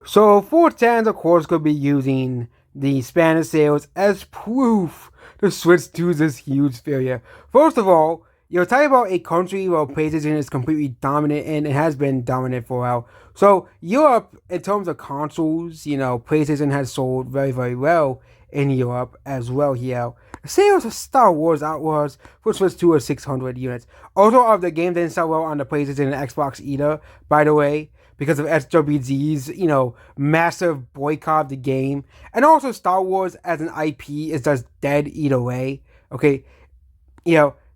So 410s, of course, could be using the Spanish sales as proof the Switch 2 is this huge failure. First of all, you're talking about a country where PlayStation is completely dominant and it has been dominant for a while. So Europe, in terms of consoles, PlayStation has sold very, very well in Europe as well here. Sales of Star Wars Outlaws for Switch 2 are 600 units. Also, the game didn't sell well on the PlayStation and Xbox either, by the way, because of SWG's, massive boycott of the game. And also Star Wars as an IP is just dead either way. Okay.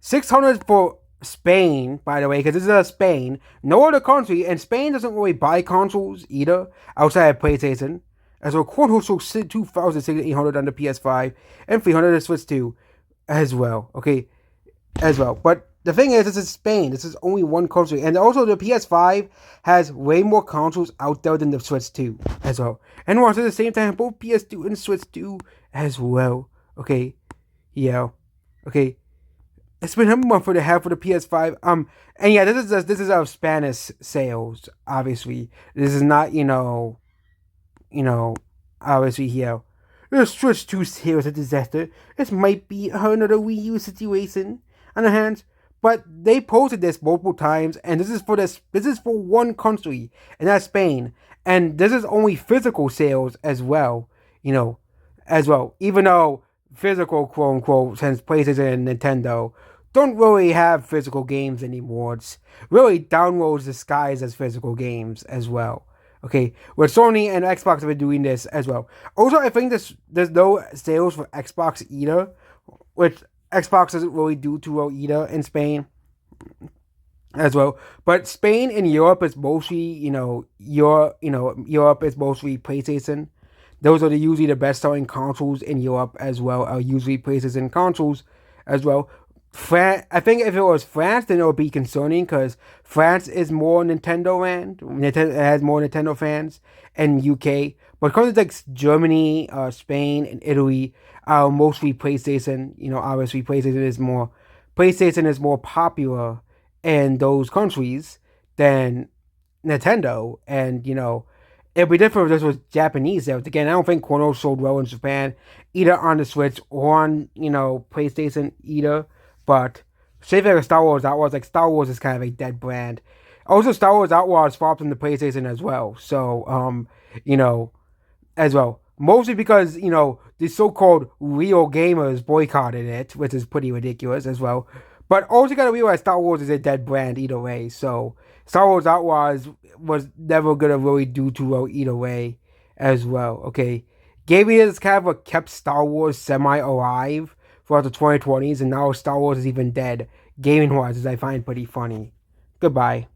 600 for Spain, by the way, because this is Spain. No other country, and Spain doesn't really buy consoles either outside of PlayStation. As well, consoles sold 2,800 on the PS5 and 300 on Switch 2 as well. Okay, as well. But the thing is, this is Spain. This is only one country. And also, the PS5 has way more consoles out there than the Switch 2 as well. And also, at the same time, both PS2 and Switch 2 as well. Okay, yeah. Okay. It's been a month and a half for the PS5. And yeah, this is our Spanish sales. Obviously, this is not obviously here. The Switch 2 sales a disaster. This might be another Wii U situation on the hands. But they posted this multiple times, and this is for one country, and that's Spain. And this is only physical sales as well, as well. Even though physical, quote unquote, since PlayStation and Nintendo don't really have physical games anymore. It's really downloads disguised as physical games as well. Okay, where Sony and Xbox have been doing this as well. Also, I think there's no sales for Xbox either, which Xbox doesn't really do too well either in Spain as well. But Spain and Europe is mostly, Europe is mostly PlayStation. Those are usually the best selling consoles in Europe as well. Are usually PlayStation consoles as well. I think if it was France, then it would be concerning because France is more Nintendo land. Nintendo has more Nintendo fans, and UK. But countries like Germany, Spain, and Italy are mostly PlayStation. Obviously PlayStation is more popular in those countries than Nintendo, and it'd be different if this was Japanese sales. Again, I don't think Chrono sold well in Japan, either on the Switch or on PlayStation either. But same thing with Star Wars Outlaws. Like Star Wars is kind of a dead brand. Also, Star Wars Outlaws flopped on the PlayStation as well. So, as well. Mostly because, the so-called real gamers boycotted it, which is pretty ridiculous as well. But also gotta realize Star Wars is a dead brand either way. So, Star Wars Outlaws was never gonna really do too well either way as well. Okay. Gaming is kind of what kept Star Wars semi-alive throughout the 2020s, and now Star Wars is even dead, gaming-wise, as I find pretty funny. Goodbye.